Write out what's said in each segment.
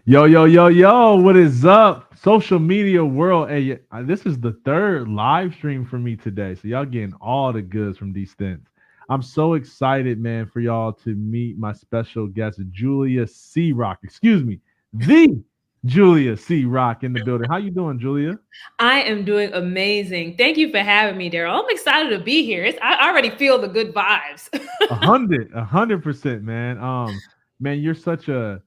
Yo, yo, yo, yo, what is up? Social media world. Hey, this is the third live stream for me today. So y'all getting all the goods from these stints. I'm so excited, man, for y'all to meet my special guest, Julia C. Rock. Excuse me, the Julia C. Rock in the building. How you doing, Julia? I am doing amazing. Thank you for having me, Daryl. I'm excited to be here. I already feel the good vibes. 100%, man. Man, you're such a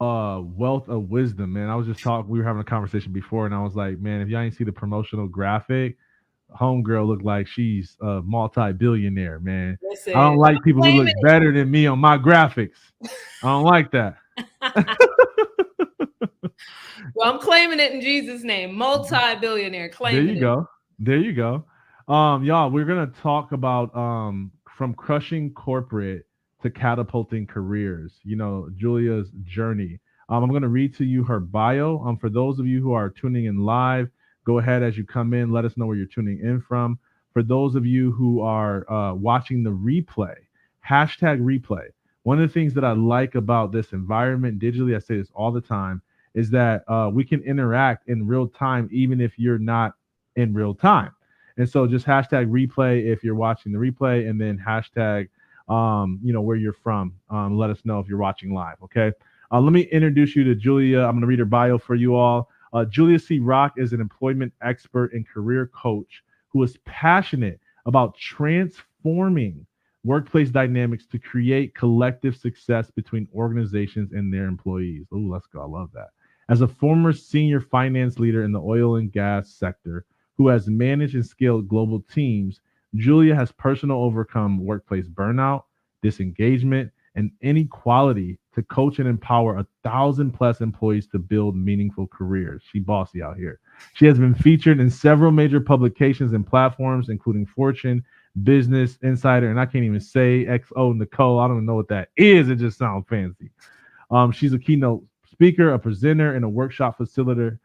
wealth of wisdom, man. I was just talking, we were having a conversation before, and I was like, man, if y'all ain't see the promotional graphic, homegirl look like she's a multi-billionaire, man. I don't Listen, like I'm people who look claiming better than me on my graphics. I don't like that. it. Well, I'm claiming it in Jesus' name. Multi-billionaire, There claiming you it. go. There you go. Y'all, we're gonna talk about from crushing corporate to catapulting careers. You know, Julia's journey. I'm gonna read to you her bio. For those of you who are tuning in live, go ahead as you come in. Let us know where you're tuning in from. For those of you who are watching the replay, hashtag replay. One of the things that I like about this environment digitally, I say this all the time, is that we can interact in real time, even if you're not in real time. And so just hashtag replay if you're watching the replay, and then hashtag, where you're from. Let us know if you're watching live. Okay. Let me introduce you to Julia. I'm going to read her bio for you all. Julia C. Rock is an employment expert and career coach who is passionate about transforming workplace dynamics to create collective success between organizations and their employees. Oh, let's go. I love that. As a former senior finance leader in the oil and gas sector who has managed and scaled global teams, Julia has personally overcome workplace burnout, disengagement, and inequality to coach and empower 1,000+ employees to build meaningful careers. She bossy out here. She has been featured in several major publications and platforms, including Fortune, Business Insider, and I can't even say XO Nicole. I don't even know what that is. It just sounds fancy. She's a keynote speaker, a presenter, and a workshop facilitator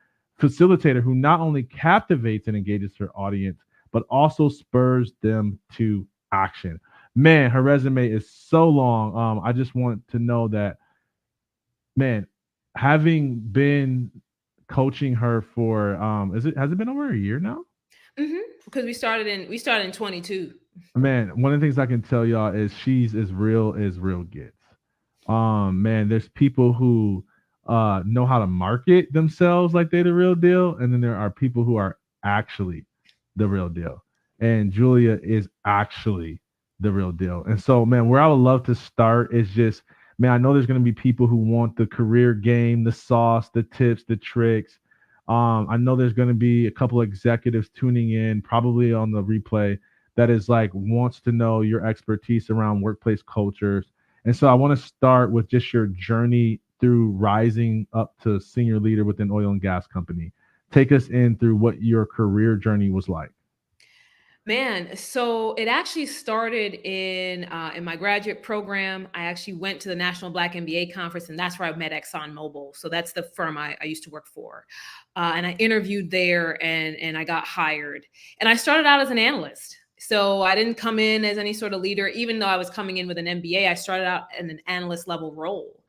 who not only captivates and engages her audience, but also spurs them to action. Man, her resume is so long. I just want to know that, man, having been coaching her for is it has it been over a year now? Because we started in 22. Man, one of the things I can tell y'all is she's as real gets. Man, there's people who know how to market themselves like they're the real deal, and then there are people who are actually the real deal. And Julia is actually the real deal. And so, man, where I would love to start is just, man, I know there's going to be people who want the career game, the sauce, the tips, the tricks. I know there's going to be a couple executives tuning in, probably on the replay, that is like wants to know your expertise around workplace cultures. And so I want to start with just your journey through rising up to senior leader within oil and gas company. Take us in through what your career journey was like. Man, so it actually started in my graduate program. I actually went to the National Black MBA conference, and that's where I met Exxon Mobile. So that's the firm I used to work for, and I interviewed there, and I got hired. And I started out as an analyst. So I didn't come in as any sort of leader, even though I was coming in with an MBA. I started out in an analyst level role.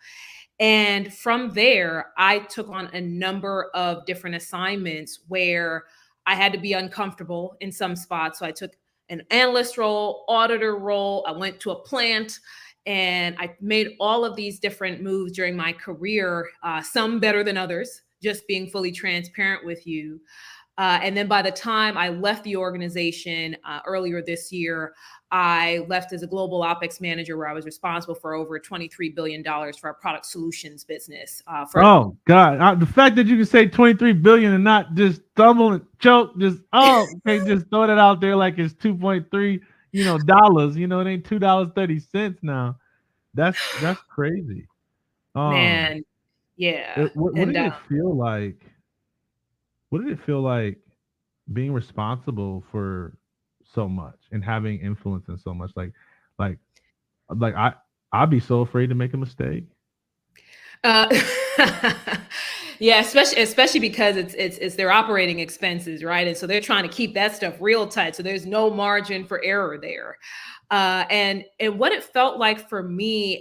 And from there, I took on a number of different assignments where I had to be uncomfortable in some spots. So I took an analyst role, auditor role. I went to a plant, and I made all of these different moves during my career, some better than others, just being fully transparent with you. And then by the time I left the organization earlier this year, I left as a global OpEx manager where I was responsible for over $23 billion for our product solutions business. Oh God! The fact that you can say 23 billion and not just stumble and choke, just can't just throw that out there like it's 2.3, dollars. It ain't $2.30 now. That's crazy. Um, Man, yeah. what And did it feel like? What did it feel like being responsible for so much and having influence in so much? Like, like I'd be so afraid to make a mistake. uh, yeah, especially because it's their operating expenses, right? And so they're trying to keep that stuff real tight. So there's no margin for error there. And what it felt like for me,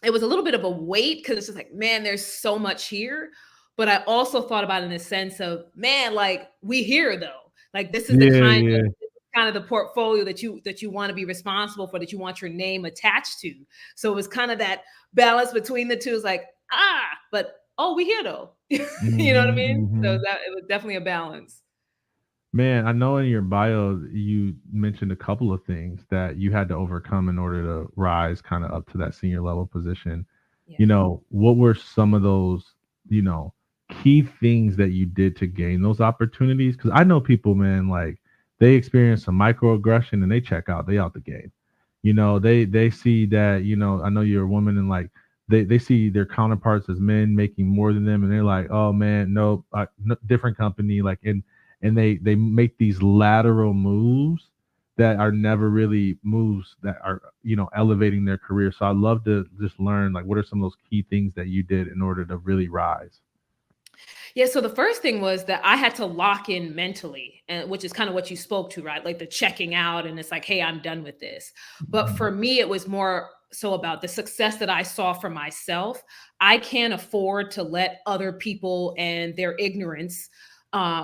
it was a little bit of a weight because it's just like, man, there's so much here. But I also thought about it in the sense of, man, like we here though. Like this is the Yeah, yeah. kind of the portfolio that you want to be responsible for, that you want your name attached to. So it was kind of that balance between the two. It's like, but oh, we here though. You know what I Mhm, mean? So mhm. that it was definitely a balance. Man, I know in your bio you mentioned a couple of things that you had to overcome in order to rise kind of up to that senior level position. Yeah. What were some of those, you know, key things that you did to gain those opportunities? Because I know people, man, like they experience some microaggression and they check out, they out the game. They see that, I know you're a woman and like they see their counterparts as men making more than them and they're like, oh man, no, different company, like and they make these lateral moves that are never really moves that are elevating their career. So I'd love to just learn like what are some of those key things that you did in order to really rise. Yeah, so the first thing was that I had to lock in mentally, and which is kind of what you spoke to, right? Like the checking out, and it's like, hey, I'm done with this. But Mhm. for me, it was more so about the success that I saw for myself. I can't afford to let other people and their ignorance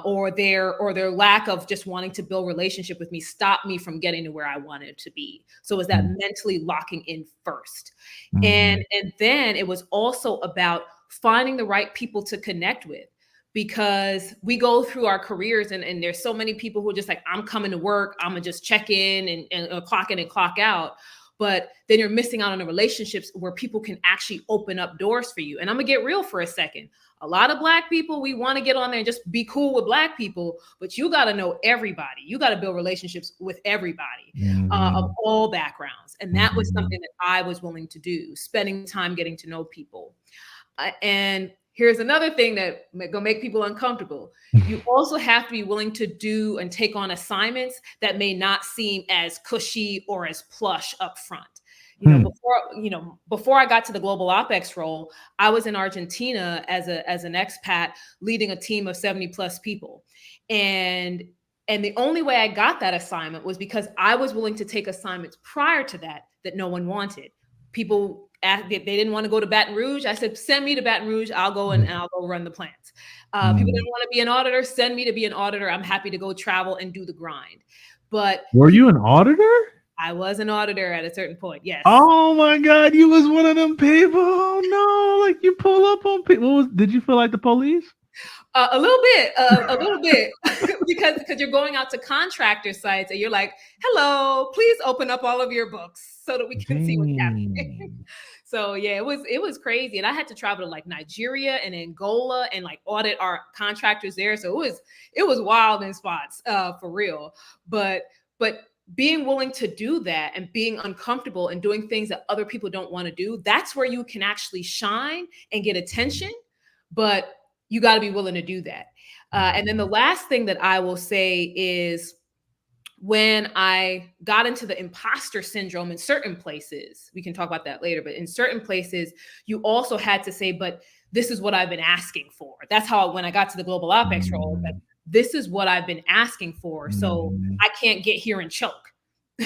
or their lack of just wanting to build relationship with me stop me from getting to where I wanted to be. So it was that mentally locking in first. Mhm. And then it was also about finding the right people to connect with, because we go through our careers and there's so many people who are just like, I'm coming to work, I'm gonna just check in and clock in and clock out. But then you're missing out on the relationships where people can actually open up doors for you. And I'm gonna get real for a second. A lot of Black people, we want to get on there and just be cool with Black people, but you got to know everybody. You got to build relationships with everybody of Mhm. all backgrounds. And that was Mhm. something that I was willing to do, spending time getting to know people. And here's another thing that gonna make people uncomfortable. You also have to be willing to do and take on assignments that may not seem as cushy or as plush up front. Hmm. Before I got to the global OpEx role, I was in Argentina as an expat leading a team of 70 plus people. And the only way I got that assignment was because I was willing to take assignments prior to that no one wanted. People asked, they didn't want to go to Baton Rouge. I said, send me to Baton Rouge. I'll go and I'll go run the plants. People Mm. didn't want to be an auditor. Send me to be an auditor. I'm happy to go travel and do the grind. But Were you an auditor? I was an auditor at a certain point. Yes. Oh my god, you was one of them people. Oh no, like you pull up on people. Did you feel like the police? A little bit, because you're going out to contractor sites and you're like, "Hello, please open up all of your books so that we can see what's happening." Dang. So yeah, it was crazy, and I had to travel to like Nigeria and Angola and like audit our contractors there. So it was wild in spots, for real. But being willing to do that and being uncomfortable and doing things that other people don't want to do, that's where you can actually shine and get attention. But you got to be willing to do that. And then the last thing that I will say is, when I got into the imposter syndrome in certain places, we can talk about that later, but in certain places, you also had to say, but this is what I've been asking for. That's how, when I got to the global OpEx role, that Mm. this is what I've been asking for. So Mhm. I can't get here and choke.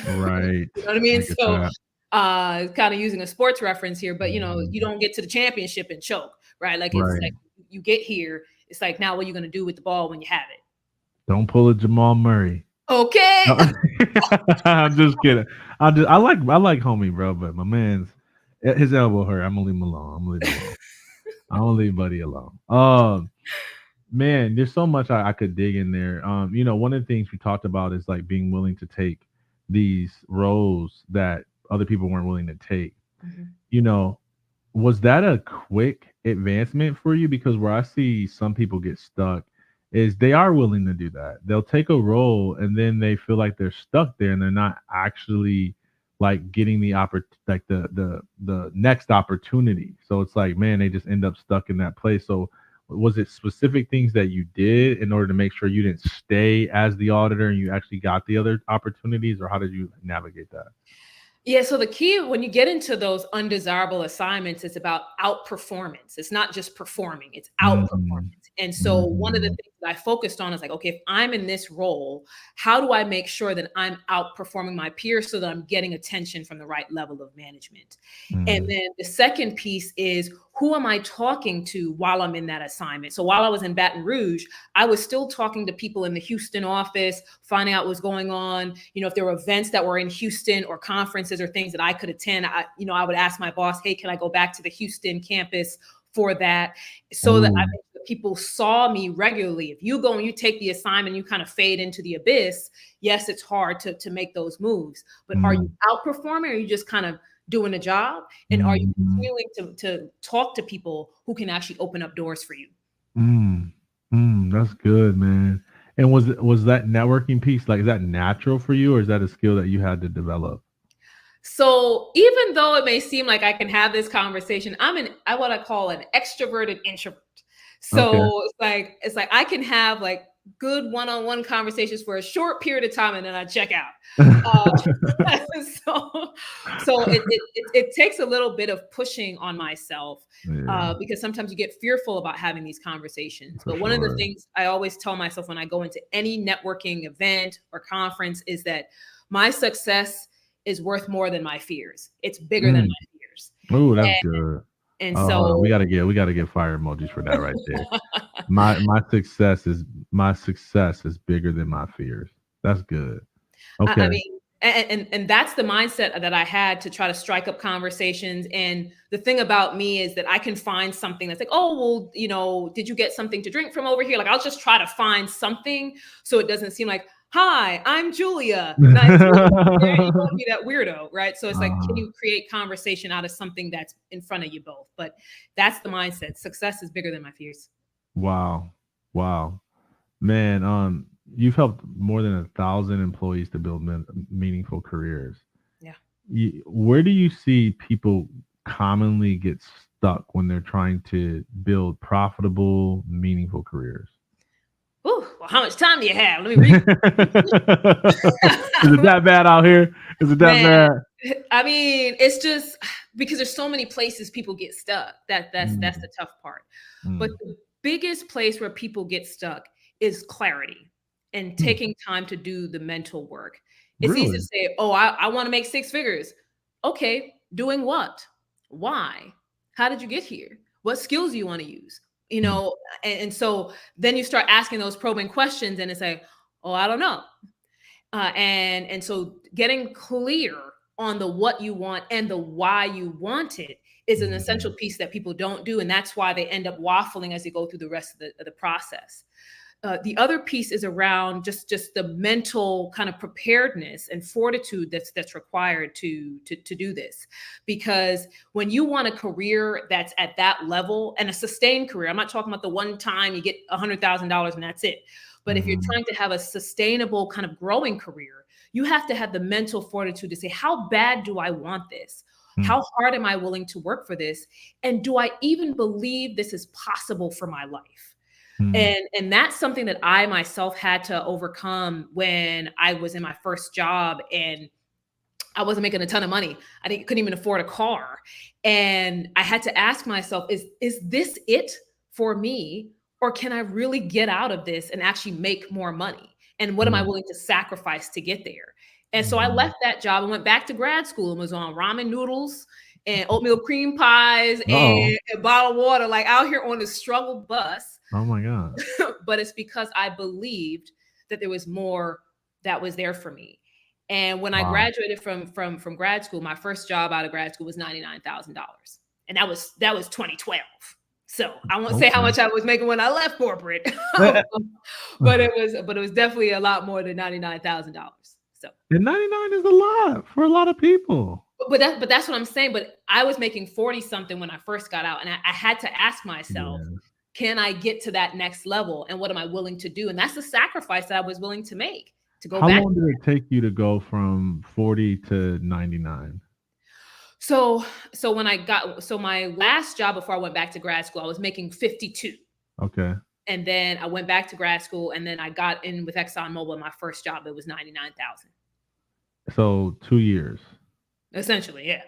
Right. You know what I mean? I get So that. kind of using a sports reference here, but you Mhm. don't get to the championship and choke, right? Like it's Right. like you get here, it's like, now what are you gonna do with the ball when you have it? Don't pull a Jamal Murray. Okay. No. I'm just kidding. I like homie, bro, but my man's his elbow hurt. I'm gonna leave him alone. I'm gonna leave him alone. I'm gonna leave Buddy alone. Man, there's so much I could dig in there. One of the things we talked about is like being willing to take these roles that other people weren't willing to take. Mhm. You know, was that a quick advancement for you? Because where I see some people get stuck is they are willing to do that. They'll take a role and then they feel like they're stuck there and they're not actually like getting the next opportunity. So it's like, man, they just end up stuck in that place. So was it specific things that you did in order to make sure you didn't stay as the auditor and you actually got the other opportunities, or how did you navigate that? Yeah, so the key when you get into those undesirable assignments, it's about outperformance. It's not just performing, it's Mhm. outperformance. And so one of the Mhm. things that I focused on is like, okay, if I'm in this role, how do I make sure that I'm outperforming my peers so that I'm getting attention from the right level of management? And Mhm. then the second piece is who am I talking to while I'm in that assignment? So while I was in Baton Rouge, I was still talking to people in the Houston office, finding out what's going on. If there were events that were in Houston or conferences or things that I could attend, I would ask my boss, hey, can I go back to the Houston campus for that? So that I Ooh. make sure people saw me regularly. If you go and you take the assignment, you kind of fade into the abyss. Yes, it's hard to make those moves, but are you Mm. outperforming or are you just kind of doing a job? And are you Mhm. continuing to talk to people who can actually open up doors for you? Mm. That's good, man. And was that networking piece, like, is that natural for you, or is that a skill that you had to develop? So even though it may seem like I can have this conversation, I what I call an extroverted introvert. Okay. So it's like I can have like good one-on-one conversations for a short period of time and then I check out. So it takes a little bit of pushing on myself Yeah, because sometimes you get fearful about having these conversations. for But one of the sure. things I always tell myself when I go into any networking event or conference is that my success is worth more than my fears. It's bigger than Mm. my fears. Ooh, that's And, good. and Hold on. We so gotta get fire emojis for that right there. My success is bigger than my fears. That's good. I Okay. mean, and that's the mindset that I had to try to strike up conversations. And the thing about me is that I can find something that's like, oh, well, did you get something to drink from over here? Like I'll just try to find something so it doesn't seem like, hi, I'm Julia. Nice to meet you. Yeah, you don't want to be that weirdo, right? So it's like, can Uh, you create conversation out of something that's in front of you both? But that's the mindset. Success is bigger than my fears. wow. Wow. Man, you've helped more than 1,000 employees to build meaningful careers. Yeah. Where do you see people commonly get stuck when they're trying to build profitable, meaningful careers? Ooh, well, how much time do you have? Let me Is read. it that bad out here? Is it that Man, bad? I mean, it's just because there's so many places people get stuck. That's Mm, the tough part. But mm. the biggest place where people get stuck is clarity and Hmm. taking time to do the mental work. It's easy to Really? say, "Oh, I want to make six figures." Okay, doing what? Why? How did you get here? What skills do you want to use? You Hmm. know, and so then you start asking those probing questions, and it's like, "Oh, I don't know." And so getting clear on the what you want and the why you want it is an essential Mhm. piece that people don't do, and that's why they end up waffling as they go through the rest of the process. The other piece is around just the mental kind of preparedness and fortitude that's required to do this, because when you want a career that's at that level and a sustained career, I'm not talking about the one time you get $100,000 and that's it, but if you're Mhm. trying to have a sustainable kind of growing career, you have to have the mental fortitude to say, how bad do I want this? Mm, How hard am I willing to work for this? And do I even believe this is possible for my life? mm, And that's something that I myself had to overcome when I was in my first job and I wasn't making a ton of money. Couldn't even afford a car. And I had to ask myself, is this it for me? Or can I really get out of this and actually make more money? And what am I mm, willing to sacrifice to get there? And so I mhm. left that job and went back to grad school and was on ramen noodles and oatmeal cream pies Uh-oh. and a bottle of water, like out here on the struggle bus. Oh my god. But it's because I believed that there was more that was there for me. And when I Wow. graduated from grad school, my first job out of grad school was $99,000, and that was 2012. So I won't say how Okay. much I was making when I left corporate, Eh, but it was definitely a lot more than $99,000. So, and 99 is a lot for a lot of people. but that's what I'm saying. But I was making 40 something when I first got out, and I had to ask myself, Yeah. can I get to that next level, and what am I willing to do? And that's the sacrifice that I was willing to make to go How back. long did it take you to go from 40 to 99? So my last job before I went back to grad school, I was making 52. Okay. And then I went back to grad school and then I got in with Exxon Mobile. My first job, it was 99,000. So 2 years. Essentially, yeah.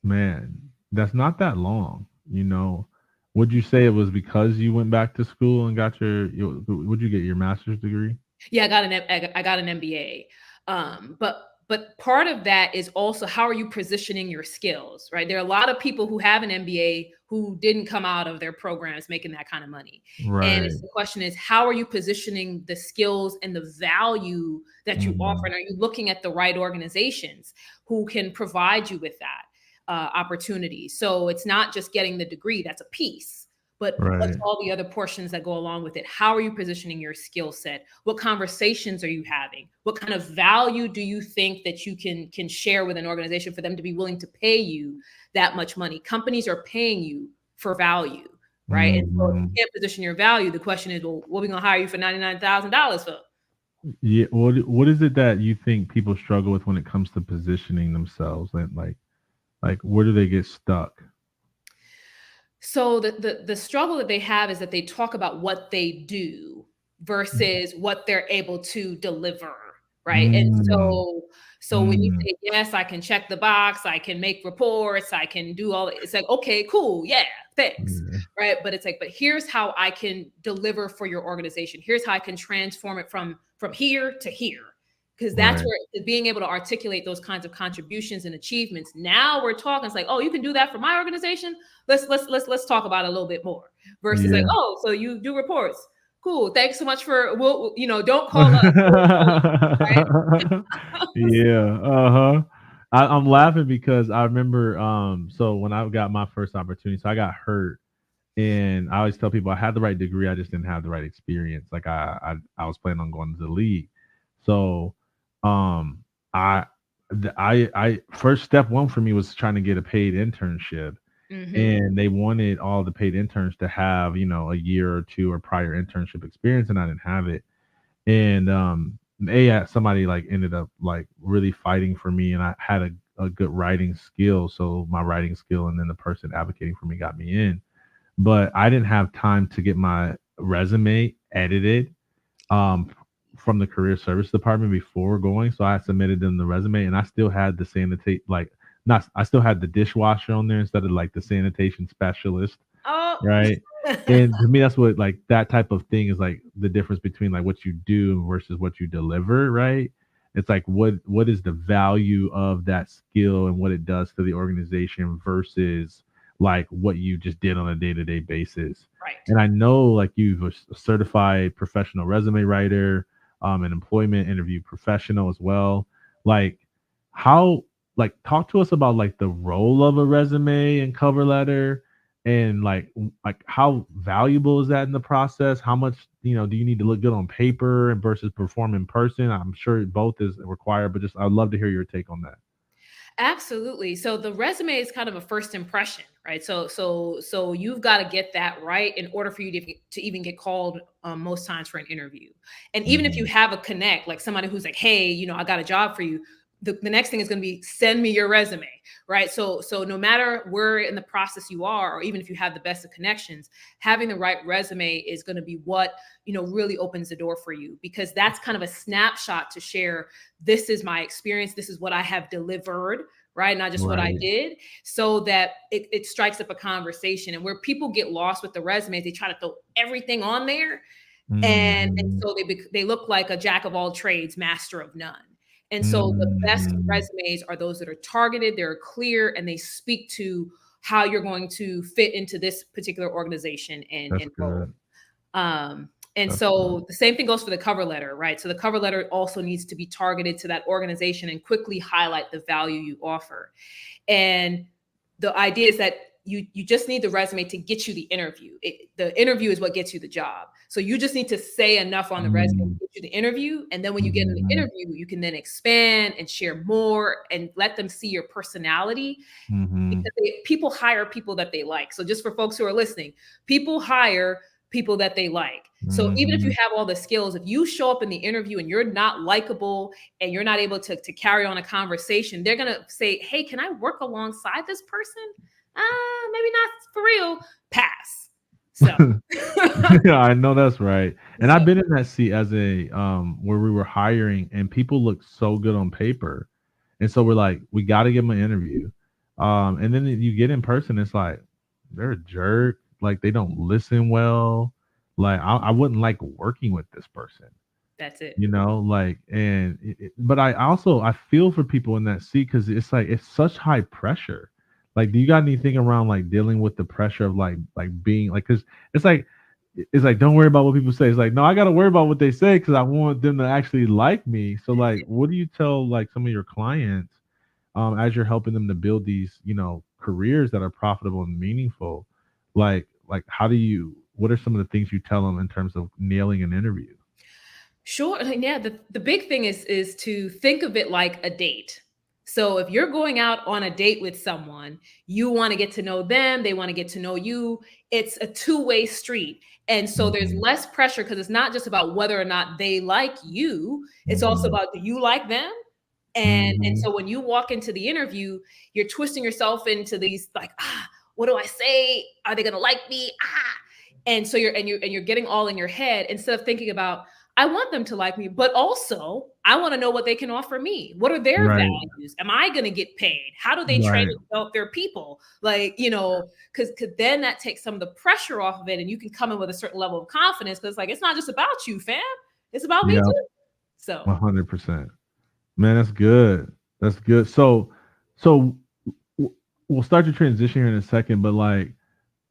Man, that's not that long, you know. Would you say it was because you went back to school and got would you get your master's degree? Yeah, I got an MBA. But part of that is also how are you positioning your skills, right? There are a lot of people who have an MBA who didn't come out of their programs making that kind of money. And Right. it's the question is how are you positioning the skills and the value that you offer? Mhm. And are you looking at the right organizations who can provide you with that opportunity? So it's not just getting the degree, that's a piece. But what's Right. all the other portions that go along with it? How are you positioning your skill set? What conversations are you having? What kind of value do you think that you can share with an organization for them to be willing to pay you that much money? Companies are paying you for value, right? And so if you Mhm. can't position your value, the question is, well, what are we gonna hire you for $99,000 for? Yeah, what is it that you think people struggle with when it comes to positioning themselves? And like where do they get stuck? So the struggle that they have is that they talk about what they do versus what they're able to deliver, right? And Mm. so when you Mm. say yes, I can check the box, I can make reports, I can do all, it's like, okay, cool, yeah, thanks, Yeah. right? But it's like, but here's how I can deliver for your organization. Here's how I can transform it from here to here. Because that's Right. where being able to articulate those kinds of contributions and achievements. Now we're talking. It's like, oh, you can do that for my organization. Let's talk about it a little bit more versus like, Yeah. oh, so you do reports. Cool. Thanks so much for don't call us. We'll call you, right? Yeah, uh-huh. I'm laughing because I remember, so when I got my first opportunity, so I got hurt, and I always tell people I had the right degree, I just didn't have the right experience. Like I was planning on going to the league. So, um, I I first step one for me was trying to get a paid internship, Hmm. and they wanted all the paid interns to have, a year or two or prior internship experience, and I didn't have it. And somebody like ended up like really fighting for me, and I had a good writing skill, so my writing skill and then the person advocating for me got me in. But I didn't have time to get my resume edited um from the career service department before going. So I submitted them the resume, and I still had the sanitate like not I still had the dishwasher on there instead of like the sanitation specialist. Oh, Right. And to me, that's what like that type of thing is like the difference between like what you do versus what you deliver, right? It's like what is the value of that skill and what it does to the organization versus like what you just did on a day-to-day basis. right. And I know like you've a certified professional resume writer, an employment interview professional as well. Like how like talk to us about like the role of a resume and cover letter, and like how valuable is that in the process? How much, do you need to look good on paper and versus perform in person? I'm sure both is required, but just I'd love to hear your take on that. Absolutely. So the resume is kind of a first impression, right? So you've got to get that right in order for you to even get called most times for an interview. And even if you Mhm. have a connect, like somebody who's like, hey, I got a job for you. The next thing is going to be send me your resume, right? So no matter where in the process you are, or even if you have the best of connections, having the right resume is going to be what really opens the door for you, because that's kind of a snapshot to share. This is my experience. This is what I have delivered, right? Not just what I Right. did, so that it strikes up a conversation. And where people get lost with the resumes, they try to throw everything on there, and Mhm. so they look like a jack of all trades, master of none. And so the best Mhm. resumes are those that are targeted, they're clear, and they speak to how you're going to fit into this particular organization and That's role. good. And That's good. so the same thing goes for the cover letter, right? So the cover letter also needs to be targeted to that organization and quickly highlight the value you offer. And the idea is that you just need the resume to get you the interview. The interview is what gets you the job. So you just need to say enough on the resume to Mm. get you the interview. And then when you get in the Mhm. interview, you can then expand and share more and let them see your personality, Mhm. because people hire people that they like. So just for folks who are listening, people hire people that they like. So even if you Mhm. have all the skills, if you show up in the interview and you're not likable and you're not able to carry on a conversation, they're gonna say, "Hey, can I work alongside this person? Maybe not for real. Pass." So, Yeah, I know that's right. And so I've been in that seat as a where we were hiring and people look so good on paper. And so we're like, we got to give them an interview. And then you get in person, it's like they're a jerk. Like they don't listen well. Like I wouldn't like working with this person. That's it. Like, and but I feel for people in that seat because it's like it's such high pressure. Like, do you got anything around like dealing with the pressure of like being like, because it's like don't worry about what people say. It's like, no, I got to worry about what they say because I want them to actually like me. So like, what do you tell like some of your clients as you're helping them to build these careers that are profitable and meaningful? Like how do you? What are some of the things you tell them in terms of nailing an interview? Sure. Yeah. The big thing is to think of it like a date. So if you're going out on a date with someone, you want to get to know them, they want to get to know you. It's a two-way street. And so there's Mhm, less pressure because it's not just about whether or not they like you. It's also mhm, about, do you like them? And mhm. so when you walk into the interview, you're twisting yourself into these like, what do I say? Are they gonna like me? And so you're getting all in your head instead of thinking about, I want them to like me, but also I want to know what they can offer me. What are their Right, values? Am I going to get paid? How do they train right. and develop their people? Like, because then that takes some of the pressure off of it, and you can come in with a certain level of confidence because like it's not just about you, fam. It's about me Yeah, too. So 100%. Man, that's good. That's good. So w- we'll start to transition here in a second, but like,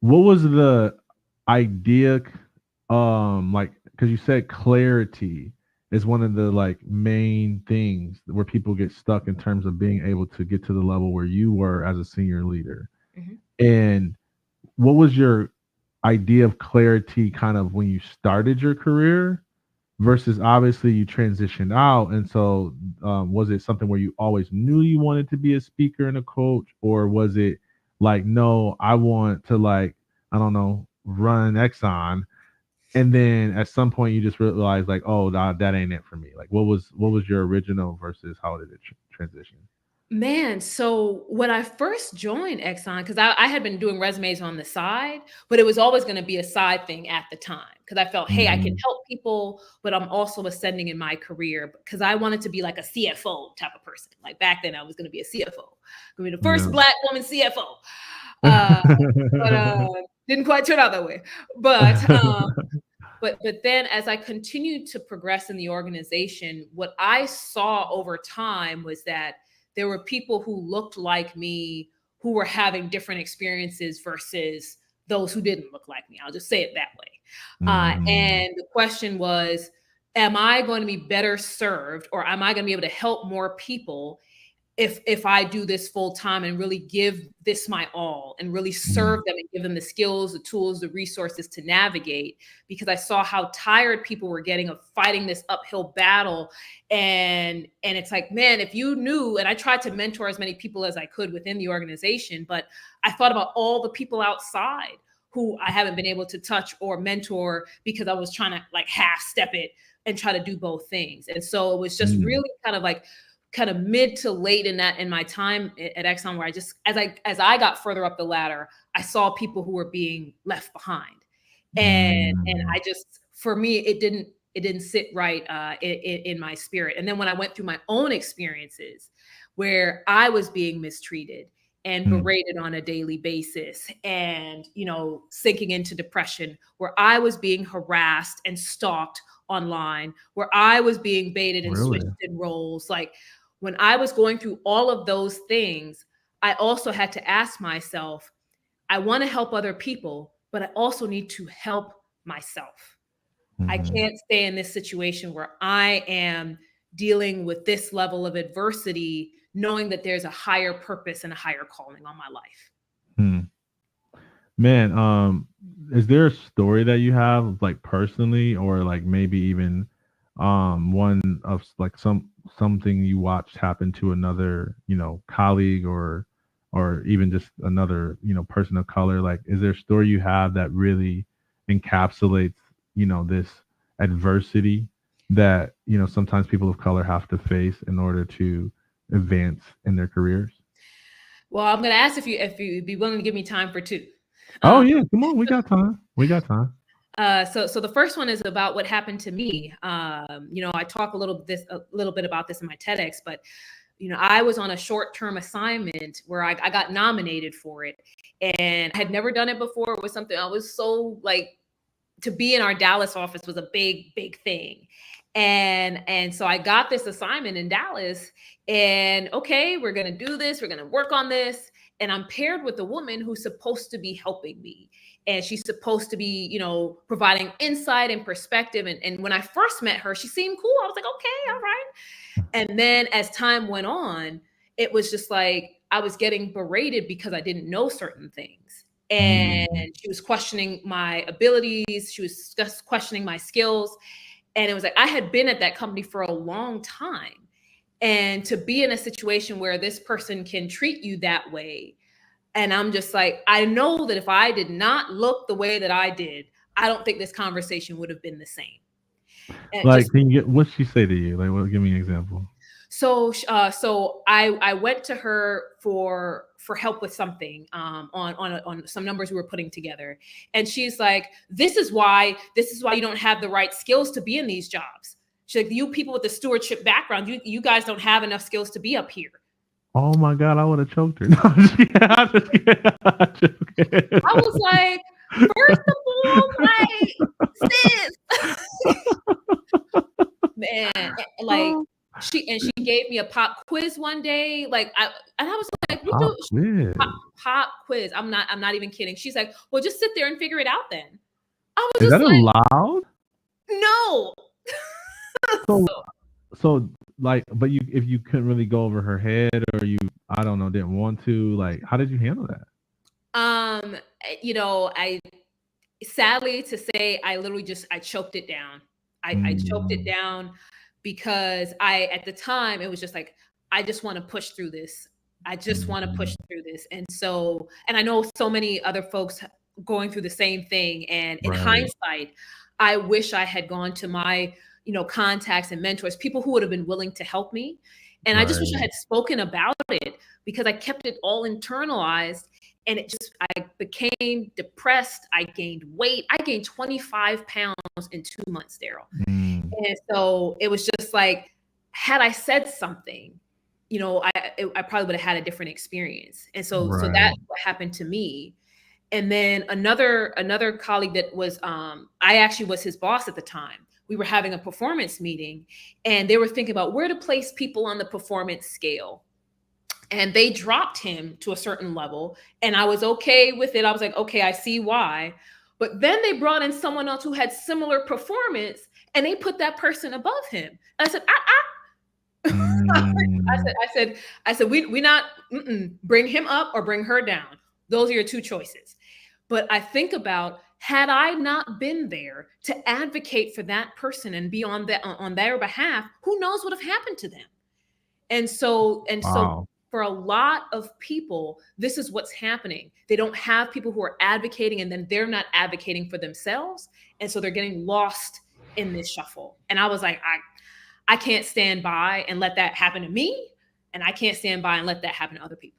what was the idea? Like, because you said clarity is one of the like main things where people get stuck in terms of being able to get to the level where you were as a senior leader. mhm. And what was your idea of clarity kind of when you started your career versus obviously you transitioned out? And so was it something where you always knew you wanted to be a speaker and a coach, or was it like, no, I want to, like, I don't know, run Exxon, and then at some point you just realized like, oh, that ain't it for me? Like, what was your original versus how did it transition? Man, so when I first joined Exxon, because I had been doing resumes on the side, but it was always going to be a side thing at the time. Because I felt, hey, I can Hmm. help people, but I'm also ascending in my career because I wanted to be like a CFO type of person. Like back then, I was going to be a CFO, going to be the first Yeah. Black woman CFO. Uh, but didn't quite turn out that way. But but then as I continued to progress in the organization, what I saw over time was that there were people who looked like me who were having different experiences versus those who didn't look like me. I'll just say it that way. Hmm. And the question was, am I going to be better served, or am I going to be able to help more people if I do this full time and really give this my all and really serve them and give them the skills, the tools, the resources to navigate? Because I saw how tired people were getting of fighting this uphill battle. And it's like, man, if you knew, and I tried to mentor as many people as I could within the organization, but I thought about all the people outside who I haven't been able to touch or mentor because I was trying to like half step it and try to do both things. And so it was just Hmm. really kind of mid to late in my time at Exxon, where I just as I got further up the ladder, I saw people who were being left behind, and Hmm. I just, for me, it didn't sit right in my spirit. And then when I went through my own experiences where I was being mistreated and Hmm. berated on a daily basis, and sinking into depression, where I was being harassed and stalked online, where I was being baited and switched Really? in roles, like when I was going through all of those things, I also had to ask myself, I want to help other people, but I also need to help myself. I Hmm. can't stay in this situation where I am dealing with this level of adversity, knowing that there's a higher purpose and a higher calling on my life. Hmm. Man, is there a story that you have like personally, or like maybe even one of like something you watched happen to another, colleague, or even just another, person of color? Like, is there a story you have that really encapsulates, this adversity that, sometimes people of color have to face in order to advance in their careers? Well, I'm going to ask if you'd be willing to give me time for two. Oh Um, yeah, come on, we got time. We got time. so the first one is about what happened to me. I talk a little bit about this in my TEDx, but I was on a short-term assignment where I got nominated for it, and I had never done it before. It was something I was so like, to be in our Dallas office was a big thing. And so I got this assignment in Dallas, and okay, we're going to do this. We're going to work on this. And I'm paired with a woman who's supposed to be helping me. And she's supposed to be, providing insight and perspective. And when I first met her, she seemed cool. I was like, okay, all right. And then as time went on, it was just like I was getting berated because I didn't know certain things. And she was questioning my abilities. She was just questioning my skills. And it was like I had been at that company for a long time. And to be in a situation where this person can treat you that way. And I'm just like, I know that if I did not look the way that I did, I don't think this conversation would have been the same. And Like, what'd she say to you? Like, well, give me an example. So I went to her for help with something on some numbers we were putting together, and she's like, "This is why you don't have the right skills to be in these jobs." She's like, "You people with the stewardship background, you guys don't have enough skills to be up here." Oh my God, I would have choked her. No, I'm just kidding. I was like, first of all, like, sis, man, like. She gave me a pop quiz one day. Like I was like, we do pop quiz. I'm not even kidding. She's like, well, just sit there and figure it out then. I was Is just that like, allowed? No. So like, but if you couldn't really go over her head, or you, I don't know, didn't want to, like, how did you handle that? I sadly to say, I literally I choked it down. I choked it down. Because at the time, it was just like, I just want to push through this. I just want to push through this. And so, and I know so many other folks going through the same thing. And in hindsight, I wish I had gone to my, contacts and mentors, people who would have been willing to help me. And I just wish I had spoken about it, because I kept it all internalized. And I became depressed. I gained weight. I gained 25 pounds in 2 months, Daryl. And so it was just like, had I said something, I probably would have had a different experience. And so that's what happened to me. And then another colleague that was, I actually was his boss at the time. We were having a performance meeting, and they were thinking about where to place people on the performance scale. And they dropped him to a certain level, and I was okay with it. I was like, okay, I see why. But then they brought in someone else who had similar performance, and they put that person above him. I said, I said, we not bring him up or bring her down. Those are your two choices. But I think about, had I not been there to advocate for that person and be on their behalf, who knows what have happened to them? And so for a lot of people, this is what's happening. They don't have people who are advocating, and then they're not advocating for themselves. And so they're getting lost in this shuffle. And I was like, I can't stand by and let that happen to me. And I can't stand by and let that happen to other people.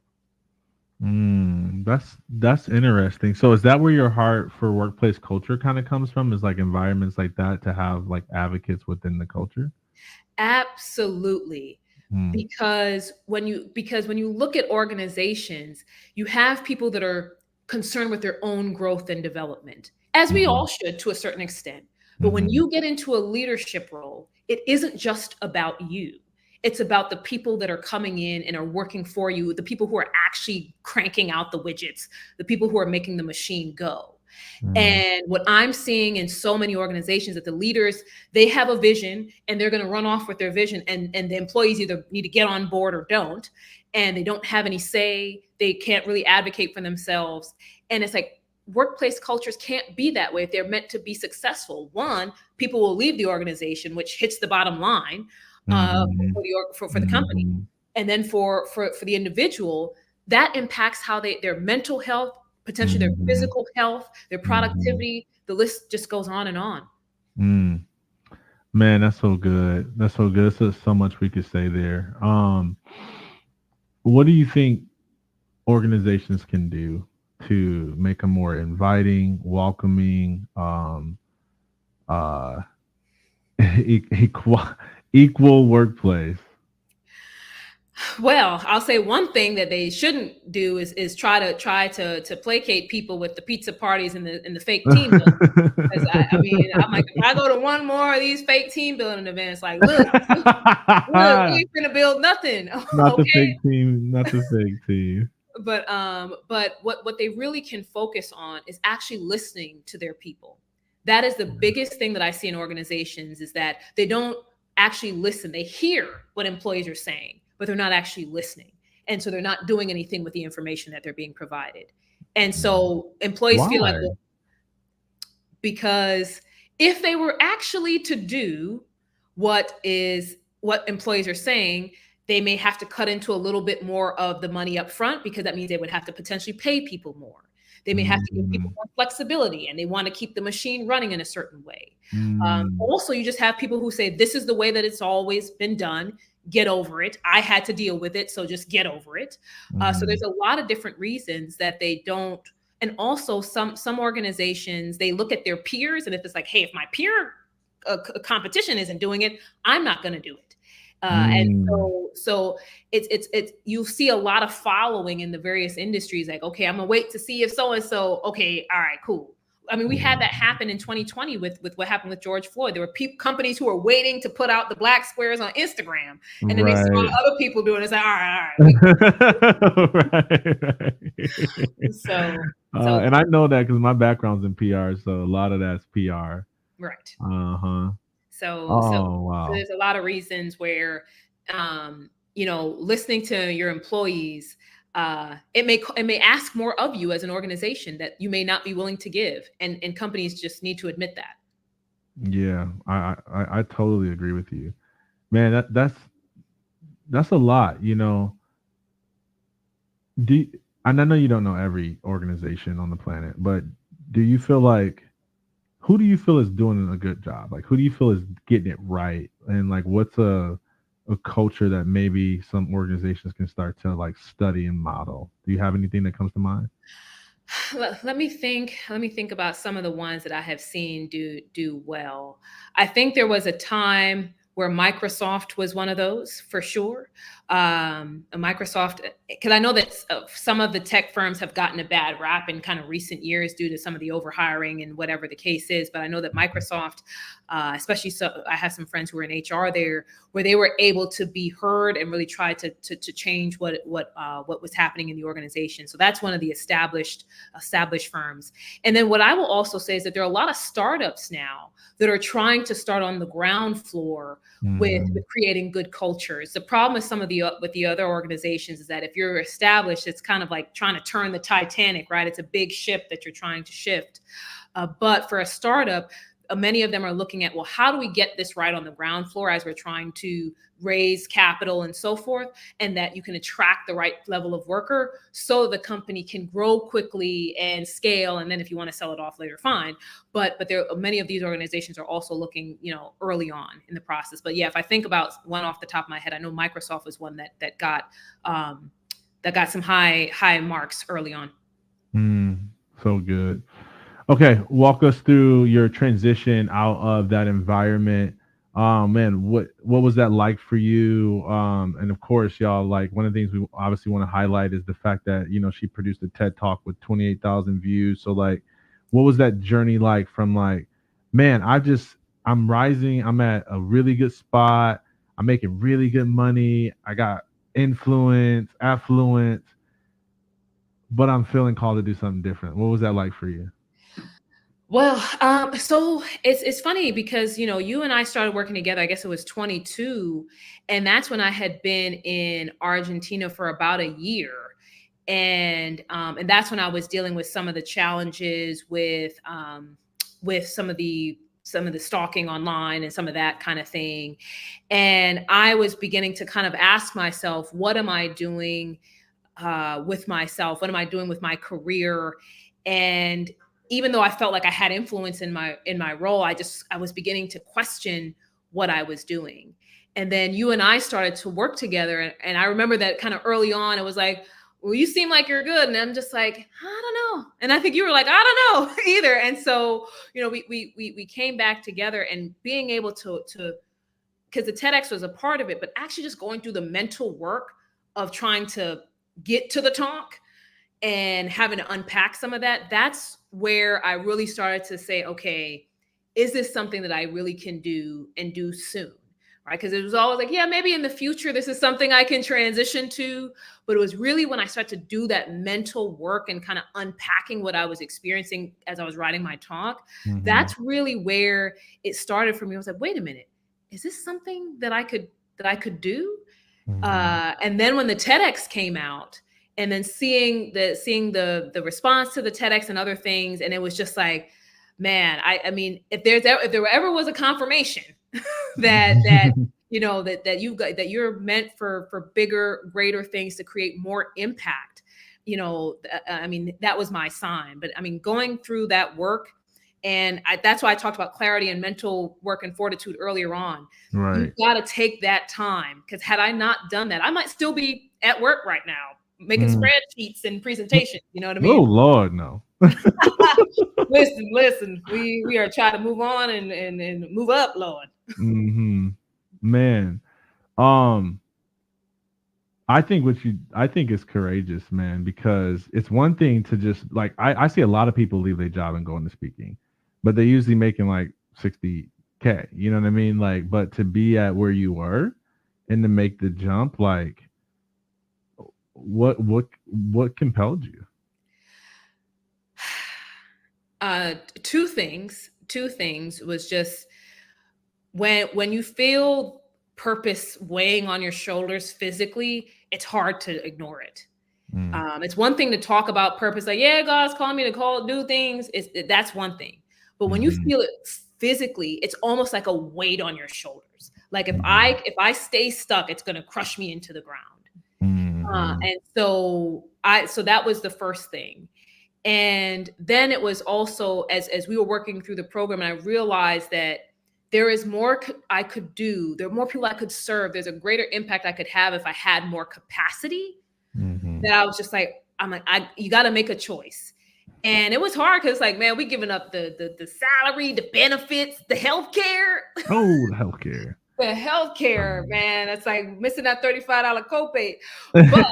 That's interesting. So is that where your heart for workplace culture kind of comes from? Is like environments like that, to have like advocates within the culture? Absolutely. Because when you look at organizations, you have people that are concerned with their own growth and development, as we all should to a certain extent. But when you get into a leadership role, it isn't just about you. It's about the people that are coming in and are working for you, the people who are actually cranking out the widgets, the people who are making the machine go. And what I'm seeing in so many organizations, that the leaders, they have a vision and they're going to run off with their vision, and the employees either need to get on board or don't, and they don't have any say. They can't really advocate for themselves. And it's like, workplace cultures can't be that way if they're meant to be successful. One, people will leave the organization, which hits the bottom line for the company. And then for the individual, that impacts how their mental health, potentially their physical health, their productivity. The list just goes on and on. Man, that's so good. That's so good. There's so much we could say there. What do you think organizations can do to make a more inviting, welcoming, equal workplace? Well, I'll say one thing that they shouldn't do is try to placate people with the pizza parties and the fake team building. Because I mean, I'm like, if I go to one more of these fake team building events, like, look, we ain't gonna build nothing. Not the Okay. fake team. Not the fake team. But what they really can focus on is actually listening to their people. That is the biggest thing that I see in organizations, is that they don't actually listen. They hear what employees are saying, but they're not actually listening. And so they're not doing anything with the information that they're being provided. And so employees feel like, Why? well, because if they were actually to do what employees are saying, they may have to cut into a little bit more of the money up front, because that means they would have to potentially pay people more. They may have to give people Mm, more flexibility, and they want to keep the machine running in a certain way. mm, Also, you just have people who say, this is the way that it's always been done. Get over it. I had to deal with it, so just get over it. So mm, there's a lot of different reasons that they don't. And also, some organizations, they look at their peers, and if it's like, hey, if my peer competition isn't doing it, I'm not going to do it. And mm. so it's you see a lot of following in the various industries. Like, okay, I'm gonna wait to see if so and so. Okay, all right, cool. I mean, we had that happen in 2020 with what happened with George Floyd. There were companies who were waiting to put out the black squares on Instagram, and then they saw Right. other people doing it. It's like, all right. Right, right. So so And I know that because my background's in PR, so a lot of that's PR. right. Uh-huh. So Oh, wow. there's a lot of reasons where, listening to your employees, it may ask more of you as an organization that you may not be willing to give, and companies just need to admit that. Yeah, I totally agree with you. Man, that's a lot, you know. Do and I know you don't know every organization on the planet, but do you feel like who do you feel is doing a good job? Like who do you feel is getting it right? And like what's a culture that maybe some organizations can start to like study and model? Do you have anything that comes to mind? Let me think about some of the ones that I have seen do well. I think there was a time where Microsoft was one of those, for sure. Microsoft, because I know that some of the tech firms have gotten a bad rap in kind of recent years due to some of the overhiring and whatever the case is. But I know that Microsoft, especially, so I have some friends who are in HR there, where they were able to be heard and really try to change what was happening in the organization. So that's one of the established firms. And then what I will also say is that there are a lot of startups now that are trying to start on the ground floor with Mhm. creating good cultures. The problem with some of the other organizations is that if you're established, it's kind of like trying to turn the Titanic, right? It's a big ship that you're trying to shift. But for a startup, many of them are looking at, well, how do we get this right on the ground floor as we're trying to raise capital and so forth, and that you can attract the right level of worker so the company can grow quickly and scale. And then if you want to sell it off later, fine. But there many of these organizations are also looking, early on in the process. But yeah, if I think about one off the top of my head, I know Microsoft was one that got some high marks early on. Mm, so good. Okay, walk us through your transition out of that environment. Man, what was that like for you? And of course, y'all, like one of the things we obviously want to highlight is the fact that she produced a TED Talk with 28,000 views. So like, what was that journey like from like, man, I'm rising, I'm at a really good spot, I'm making really good money, I got influence, affluence, but I'm feeling called to do something different. What was that like for you? Well, so it's funny because you and I started working together. I guess it was 22, and that's when I had been in Argentina for about a year, and that's when I was dealing with some of the challenges with some of the stalking online and some of that kind of thing, and I was beginning to kind of ask myself, what am I doing with myself? What am I doing with my career? And even though I felt like I had influence in my role, I was beginning to question what I was doing. And then you and I started to work together, and I remember that kind of early on, it was like, well, you seem like you're good, and I'm just like, I don't know. And I think you were like, I don't know either. And so, we came back together, and being able to because the TEDx was a part of it, but actually just going through the mental work of trying to get to the talk and having to unpack some of that, that's where I really started to say, okay, is this something that I really can do and do soon? Right. Because it was always like, yeah, maybe in the future, this is something I can transition to. But it was really when I started to do that mental work and kind of unpacking what I was experiencing as I was writing my talk. Mm-hmm. That's really where it started for me. I was like, wait a minute, is this something that I could do? Mm-hmm. And then when the TEDx came out, and then seeing the response to the TEDx and other things, and it was just like, man, I mean, if there ever was a confirmation that that you're meant for bigger, greater things to create more impact, I mean, that was my sign. But I mean, going through that work, and that's why I talked about clarity and mental work and fortitude earlier on. You've Right. got to take that time, because had I not done that, I might still be at work right now making Mm. spreadsheets and presentations. You know what I Oh mean? Lord, no. Listen. We are trying to move on and move up, Lord. Mm-hmm. Man. Um, I think it's courageous, man, because it's one thing to just like I see a lot of people leave their job and go into speaking, but they're usually making like 60K. You know what I mean? Like, but to be at where you were and to make the jump, like what compelled you? Uh, two things was just when you feel purpose weighing on your shoulders physically, it's hard to ignore it. Mm, It's one thing to talk about purpose, like, yeah, God's calling me to do things. That's one thing. But when you mhm, feel it physically, it's almost like a weight on your shoulders. Like if mhm, I stay stuck, it's gonna crush me into the ground. mhm, And so that was the first thing. And then it was also, as we were working through the program, and I realized that there is more I could do. There are more people I could serve. There's a greater impact I could have if I had more capacity. mhm. That I was just like, I'm like, you got to make a choice. And it was hard because, like, man, we giving up the salary, the benefits, the healthcare, Oh, the healthcare. the healthcare, Um, man. It's like missing that $35 copay. But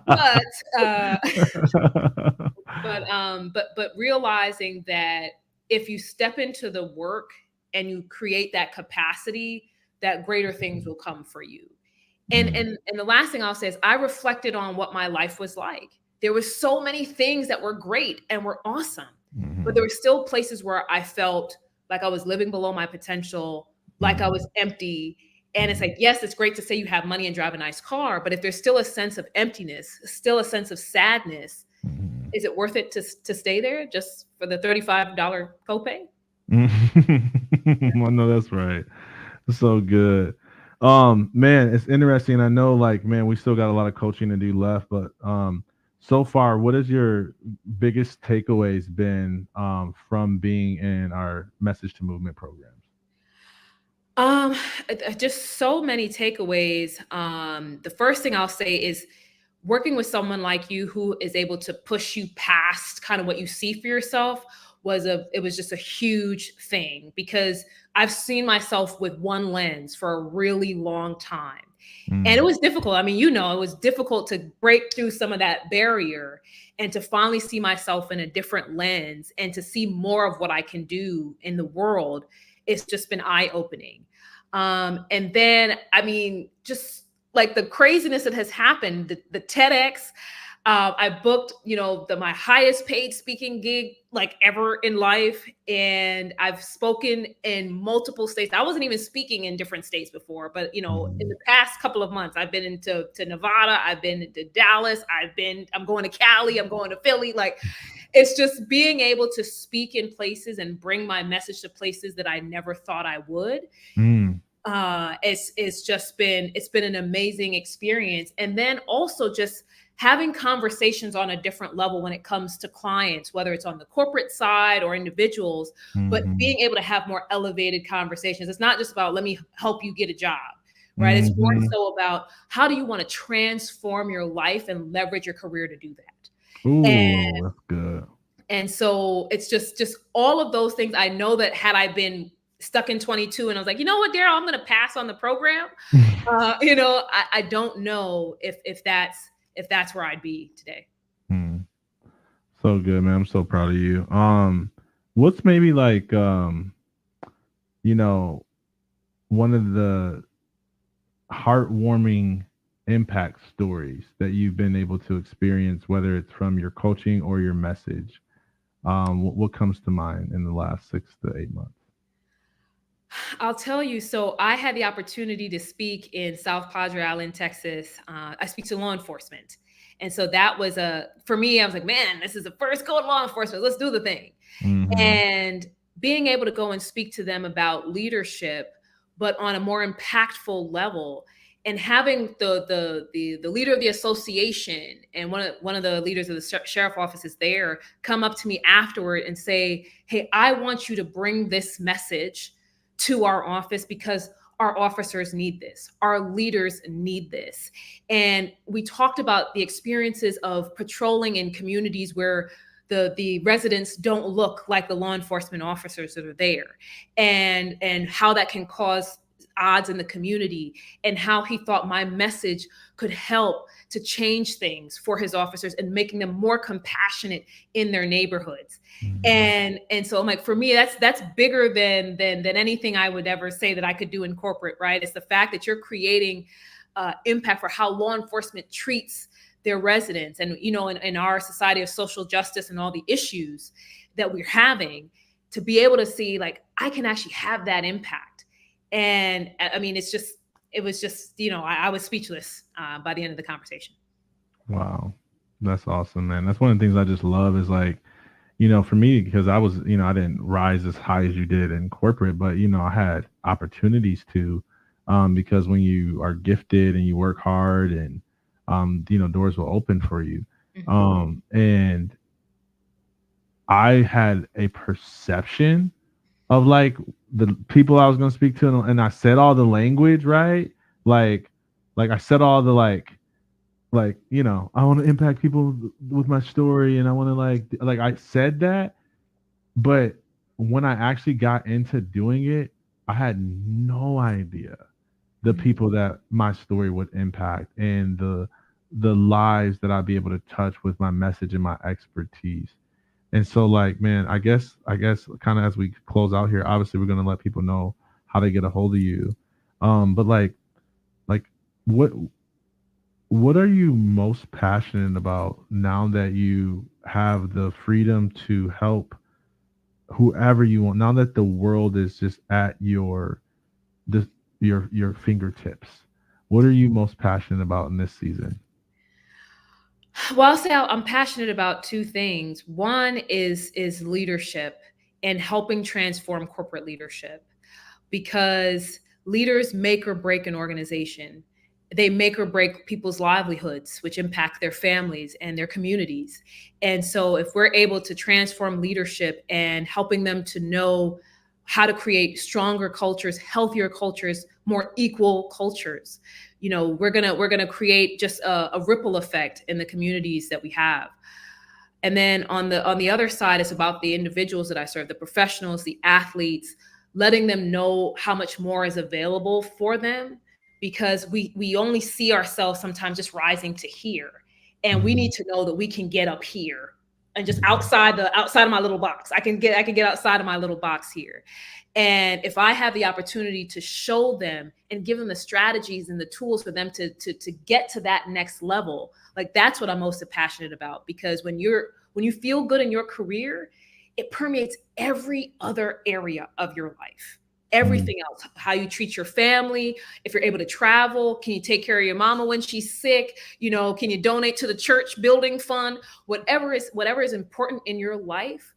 but uh, but realizing that if you step into the work and you create that capacity, that greater things will come for you. And Mm, and the last thing I'll say is I reflected on what my life was like. There were so many things that were great and were awesome, but there mhm, were still places where I felt like I was living below my potential, like I was mhm, empty. And it's mhm. like, yes, it's great to say you have money and drive a nice car, but if there's still a sense of emptiness, still a sense of sadness, Mhm. is it worth it to stay there just for the $35 copay? I know that's right. So good. Man, it's interesting. I know, like, man, we still got a lot of coaching to do left, but so far, what is your biggest takeaways been from being in our message to movement programs? Um, just so many takeaways. The first thing I'll say is working with someone like you who is able to push you past kind of what you see for yourself it was just a huge thing, because I've seen myself with one lens for a really long time. And it Mm, was difficult. I mean, it was difficult to break through some of that barrier and to finally see myself in a different lens and to see more of what I can do in the world. It's just been eye opening. And then, I mean, just like the craziness that has happened, the TEDx. I booked, my highest paid speaking gig like ever in life, and I've spoken in multiple states. I wasn't even speaking in different states before, but in mhm, the past couple of months, I've been to Nevada, I've been to Dallas, I'm going to Cali, I'm going to Philly. Like, it's just being able to speak in places and bring my message to places that I never thought I would. mm, It's been an amazing experience. And then also just having conversations on a different level when it comes to clients, whether it's on the corporate side or individuals, but mhm, being able to have more elevated conversations. It's not just about, let me help you get a job, right? It's more mhm. so about, how do you want to transform your life and leverage your career to do that? Ooh, that's good. And so it's just all of those things. I know that had I been stuck in 22, and I was like, you know what, Daryl, I'm going to pass on the program. I don't know if that's where I'd be today. Hmm. So good, man. I'm so proud of you. What's maybe like you know, one of the heartwarming impact stories that you've been able to experience, whether it's from your coaching or your message? What comes to mind in the last 6 to 8 months? I'll tell you. So I had the opportunity to speak in South Padre Island, Texas. I speak to law enforcement. And so that was for me, I was like, man, this is the first go to law enforcement. Let's do the thing. Mm-hmm. And being able to go and speak to them about leadership, but on a more impactful level, and having the leader of the association and one of the leaders of the sheriff offices there come up to me afterward and say, hey, I want you to bring this message to our office because our officers need this, our leaders need this. And we talked about the experiences of patrolling in communities where the residents don't look like the law enforcement officers that are there, and how that can cause odds in the community, and how he thought my message could help to change things for his officers and making them more compassionate in their neighborhoods. Mm-hmm. And so I'm like, for me, that's bigger than anything I would ever say that I could do in corporate, right? It's the fact that you're creating impact for how law enforcement treats their residents. And in our society of social justice and all the issues that we're having, to be able to see like I can actually have that impact. And I mean, it was just, I was speechless by the end of the conversation. Wow. That's awesome, man. That's one of the things I just love is like, for me, because I was, I didn't rise as high as you did in corporate, but, I had opportunities to, because when you are gifted and you work hard and, doors will open for you. Mhm. And I had a perception of like the people I was going to speak to, and I said all the language, right? Like, like I said all the like I want to impact people with my story, and I want to like I said that, but when I actually got into doing it, I had no idea the Mhm. people that my story would impact and the lives that I'd be able to touch with my message and my expertise. And so like, man, I guess kind of as we close out here, obviously we're gonna let people know how to get a hold of you. But like what what are you most passionate about now that you have the freedom to help whoever you want? Now that the world is just at this, your fingertips, what are you most passionate about in this season? Well, I'll say I'm passionate about two things. One is leadership and helping transform corporate leadership, because leaders make or break an organization. They make or break people's livelihoods, which impact their families and their communities. And so, if we're able to transform leadership and helping them to know how to create stronger cultures, healthier cultures, more equal cultures, we're gonna create just a ripple effect in the communities that we have. And then on the other side, it's about the individuals that I serve, the professionals, the athletes, letting them know how much more is available for them, because we only see ourselves sometimes just rising to here, and we Mhm, need to know that we can get up here and just mhm, outside of my little box. I can get outside of my little box here. And if I have the opportunity to show them and give them the strategies and the tools for them to get to that next level, like that's what I'm most passionate about. Because when you feel good in your career, it permeates every other area of your life. mhm. Everything else, how you treat your family, if you're able to travel, can you take care of your mama when she's sick? Can you donate to the church building fund? Whatever is important in your life,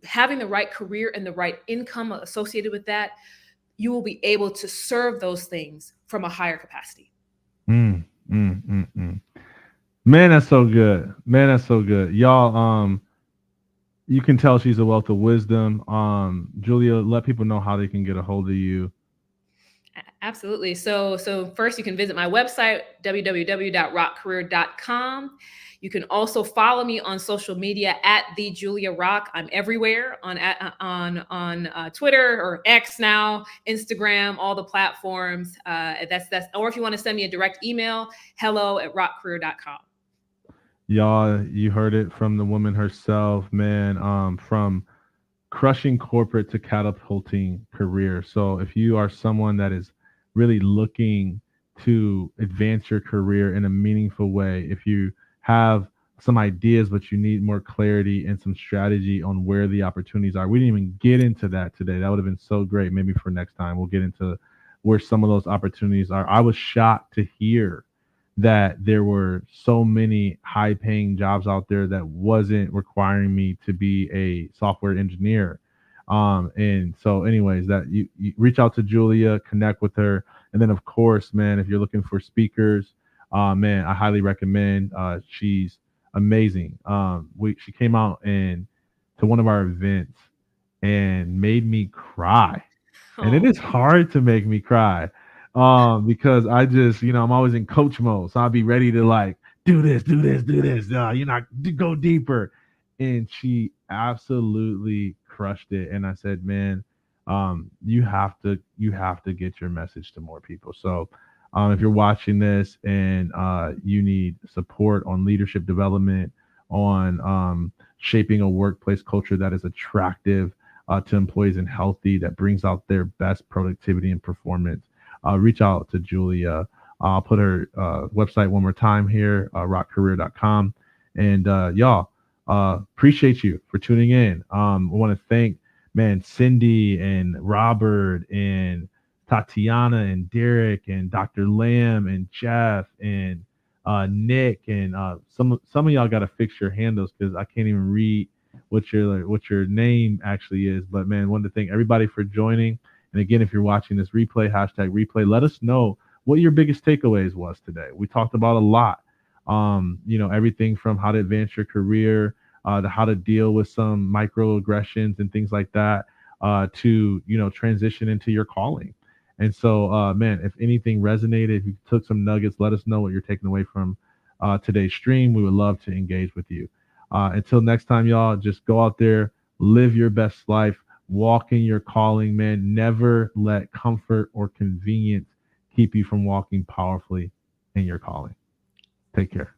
having the right career and the right income associated with that, you will be able to serve those things from a higher capacity. Mm, mm, mm, mm. Man, that's so good. Man, that's so good. Y'all, you can tell she's a wealth of wisdom. Julia, let people know how they can get a hold of you. Absolutely. So first you can visit my website, www.rockcareer.com. You can also follow me on social media at the Julia Rock. I'm everywhere on Twitter or X now, Instagram, all the platforms. That's or if you want to send me a direct email, hello@rockcareer.com. Y'all, you heard it from the woman herself, man. From crushing corporate to catapulting career. So if you are someone that is really looking to advance your career in a meaningful way, if you have some ideas but you need more clarity and some strategy on where the opportunities are, we didn't even get into that today. That would have been so great. Maybe for next time we'll get into where some of those opportunities are. I was shocked to hear that there were so many high paying jobs out there that wasn't requiring me to be a software engineer. And so anyways, that you reach out to Julia, connect with her. And then of course, man, if you're looking for speakers, man, I highly recommend, she's amazing. She came out and to one of our events and made me cry. And it Oh, is hard to make me cry, because I just, I'm always in coach mode. So I'll be ready to like do this, do this, do this. Go deeper. And she absolutely crushed it. And I said, man, you have to get your message to more people. So if you're watching this and you need support on leadership development, on shaping a workplace culture that is attractive to employees and healthy, that brings out their best productivity and performance, reach out to Julia. I'll put her website one more time here, rockcareer.com. And y'all, appreciate you for tuning in. I want to thank, man, Cindy and Robert and Tatiana and Derek and Dr. Lamb and Jeff and Nick and some of y'all got to fix your handles because I can't even read what your name actually is. But man, wanted to thank everybody for joining. And again, if you're watching this replay, hashtag replay, let us know what your biggest takeaways was today. We talked about a lot. Everything from how to advance your career, to how to deal with some microaggressions and things like that, to transition into your calling. And so, man, if anything resonated, if you took some nuggets, let us know what you're taking away from today's stream. We would love to engage with you. Until next time, y'all, just go out there, live your best life, walk in your calling, man. Never let comfort or convenience keep you from walking powerfully in your calling. Take care.